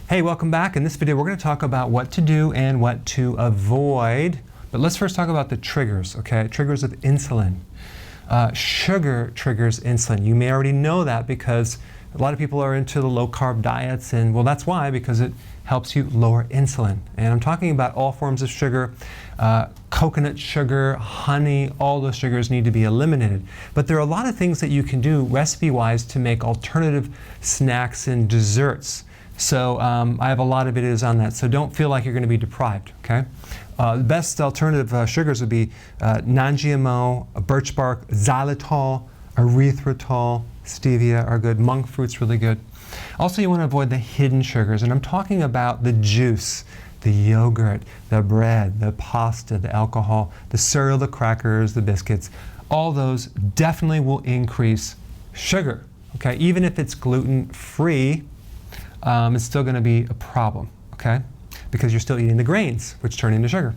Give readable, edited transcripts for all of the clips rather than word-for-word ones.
Hey, welcome back. In this video, we're going to talk about what to do and what to avoid. But let's first talk about the triggers, okay? Triggers of insulin. Sugar triggers insulin. You may already know that because a lot of people are into the low-carb diets, and well, that's why, because it helps you lower insulin. And I'm talking about all forms of sugar. Coconut sugar, honey, all those sugars need to be eliminated. But there are a lot of things that you can do recipe-wise to make alternative snacks and desserts. So I have a lot of videos on that, so don't feel like you're going to be deprived, okay? The best alternative sugars would be non-GMO, birch bark, xylitol, erythritol, stevia are good, monk fruit's really good. Also, you want to avoid the hidden sugars, and I'm talking about the juice, the yogurt, the bread, the pasta, the alcohol, the cereal, the crackers, the biscuits. All those definitely will increase sugar, okay? Even if it's gluten-free, it's still going to be a problem, okay? Because you're still eating the grains, which turn into sugar.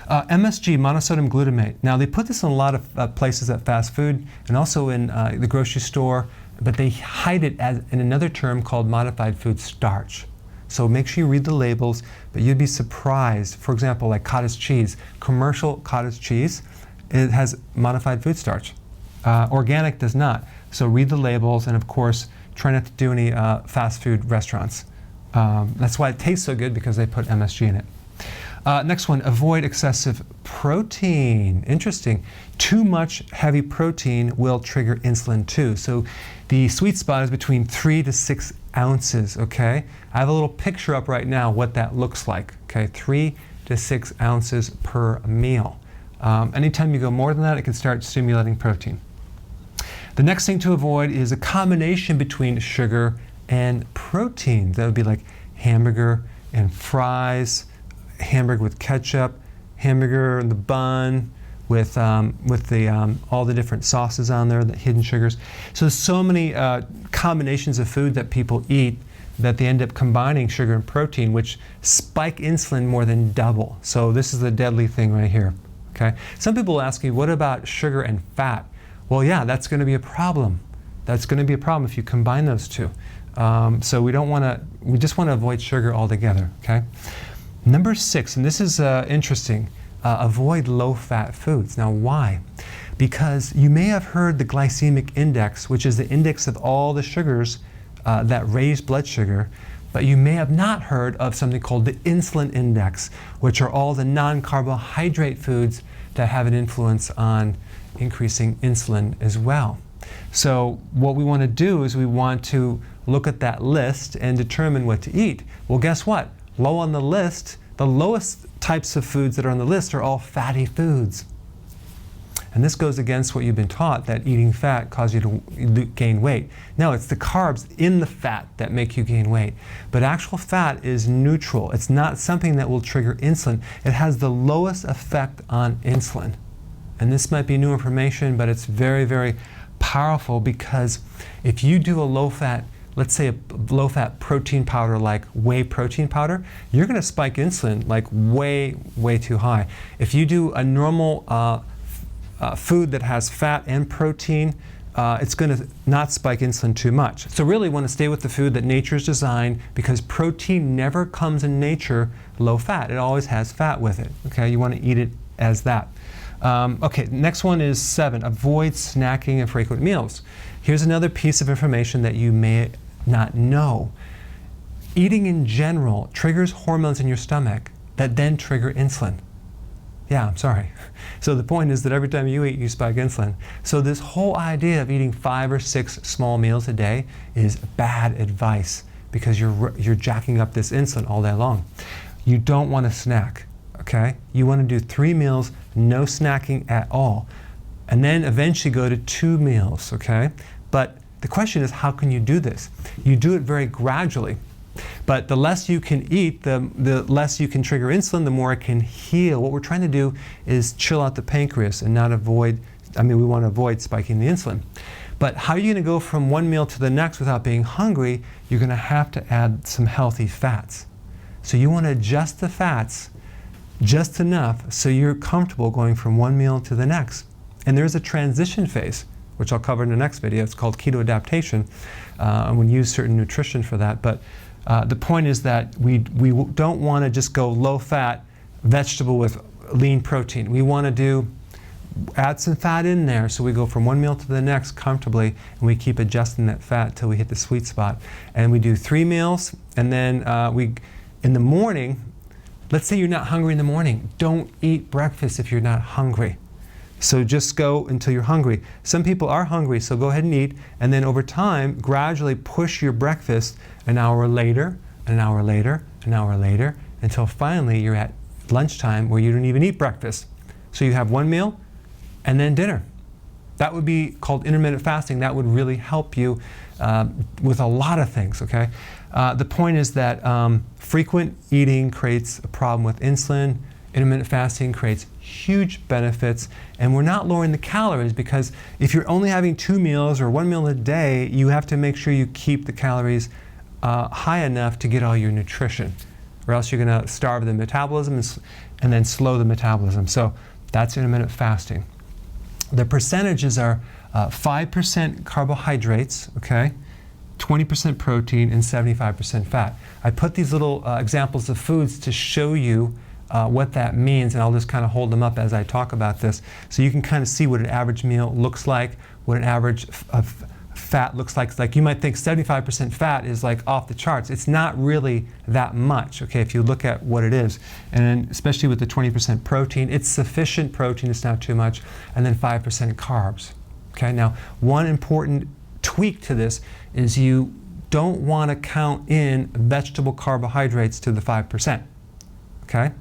MSG, monosodium glutamate. Now, they put this in a lot of places at fast food and also in the grocery store, but they hide it as in another term called modified food starch. So make sure you read the labels, but you'd be surprised. For example, like cottage cheese, commercial cottage cheese, it has modified food starch. Organic does not. So read the labels, and of course, try not to do any fast food restaurants. That's why it tastes so good, because they put MSG in it. Next one, avoid excessive protein. Interesting. Too much heavy protein will trigger insulin too. So the sweet spot is between 3 to 6 ounces, okay? I have a little picture up right now what that looks like, okay? 3 to 6 ounces per meal. Anytime you go more than that, it can start stimulating protein. The next thing to avoid is a combination between sugar and protein. That would be like hamburger and fries, hamburger with ketchup, hamburger in the bun with all the different sauces on there, the hidden sugars. So there's so many combinations of food that people eat that they end up combining sugar and protein, which spike insulin more than double. So this is the deadly thing right here, okay? Some people ask me, what about sugar and fat? Well, yeah, that's going to be a problem. That's going to be a problem if you combine those two. So we just want to avoid sugar altogether, okay? Number 6, and this is interesting, avoid low-fat foods. Now, why? Because you may have heard the glycemic index, which is the index of all the sugars that raise blood sugar, but you may have not heard of something called the insulin index, which are all the non-carbohydrate foods that have an influence on increasing insulin as well. So what we want to do is we want to look at that list and determine what to eat. Well, guess what? Low on the list, the lowest types of foods that are on the list are all fatty foods. And this goes against what you've been taught, that eating fat causes you to gain weight. No, it's the carbs in the fat that make you gain weight. But actual fat is neutral. It's not something that will trigger insulin. It has the lowest effect on insulin. And this might be new information, but it's very, very powerful, because if you do a low-fat, let's say a low-fat protein powder like whey protein powder, you're going to spike insulin like way, way too high. If you do a normal food that has fat and protein, it's going to not spike insulin too much. So really want to stay with the food that nature's designed, because protein never comes in nature low fat. It always has fat with it. Okay, you want to eat it as that. Okay, next one is 7. Avoid snacking and frequent meals. Here's another piece of information that you may not know. Eating in general triggers hormones in your stomach that then trigger insulin. Yeah, I'm sorry. So the point is that every time you eat, you spike insulin. So this whole idea of eating 5 or 6 small meals a day is bad advice, because you're jacking up this insulin all day long. You don't want to snack, okay? You want to do 3 meals, no snacking at all, and then eventually go to 2 meals, okay? But the question is, how can you do this? You do it very gradually. But the less you can eat, the less you can trigger insulin, the more it can heal. What we're trying to do is chill out the pancreas and not avoid, we want to avoid spiking the insulin. But how are you going to go from one meal to the next without being hungry? You're going to have to add some healthy fats. So you want to adjust the fats just enough so you're comfortable going from one meal to the next. And there's a transition phase, which I'll cover in the next video. It's called keto adaptation, and we use certain nutrition for that. But The point is that we don't want to just go low-fat vegetable with lean protein. We want to add some fat in there, so we go from one meal to the next comfortably, and we keep adjusting that fat till we hit the sweet spot. And we do 3 meals, and then in the morning, let's say you're not hungry in the morning. Don't eat breakfast if you're not hungry. So just go until you're hungry. Some people are hungry, so go ahead and eat, and then over time, gradually push your breakfast an hour later, an hour later, an hour later, until finally you're at lunchtime where you don't even eat breakfast. So you have 1 meal and then dinner. That would be called intermittent fasting. That would really help you with a lot of things, okay? The point is that frequent eating creates a problem with insulin. Intermittent fasting creates huge benefits, and we're not lowering the calories, because if you're only having 2 meals or 1 meal a day, you have to make sure you keep the calories high enough to get all your nutrition, or else you're going to starve the metabolism and then slow the metabolism. So that's intermittent fasting. The percentages are 5% carbohydrates, okay, 20% protein, and 75% fat. I put these little examples of foods to show you what that means, and I'll just kind of hold them up as I talk about this, so you can kind of see what an average meal looks like, what an average fat looks like. It's like you might think 75% fat is like off the charts. It's not really that much, okay, if you look at what it is. And especially with the 20% protein, it's sufficient protein, it's not too much, and then 5% carbs. Okay, now one important tweak to this is you don't want to count in vegetable carbohydrates to the 5%. Okay?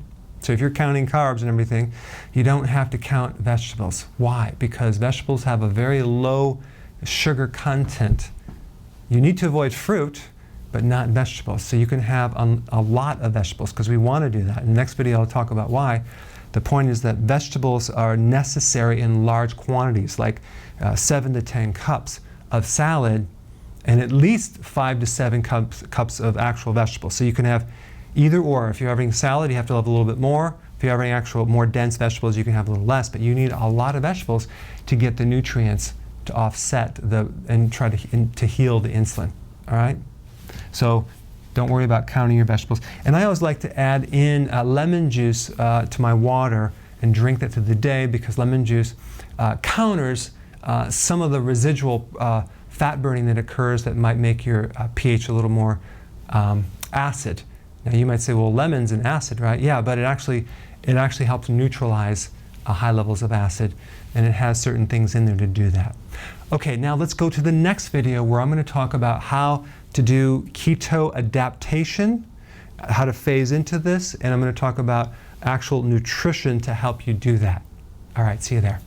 So if you're counting carbs and everything, you don't have to count vegetables. Why? Because vegetables have a very low sugar content. You need to avoid fruit, but not vegetables. So you can have a lot of vegetables, because we want to do that. In the next video, I'll talk about why. The point is that vegetables are necessary in large quantities, like 7 to 10 cups of salad, and at least 5 to 7 cups of actual vegetables. So you can have either or. If you're having salad, you have to have a little bit more. If you're having actual more dense vegetables, you can have a little less. But you need a lot of vegetables to get the nutrients to offset and try to heal the insulin. All right? So don't worry about counting your vegetables. And I always like to add in lemon juice to my water and drink that through the day, because lemon juice counters some of the residual fat burning that occurs that might make your pH a little more acid. Now you might say, well, lemon's an acid, right? Yeah, but it actually helps neutralize high levels of acid, and it has certain things in there to do that. Okay, now let's go to the next video, where I'm going to talk about how to do keto adaptation, how to phase into this, and I'm going to talk about actual nutrition to help you do that. All right, see you there.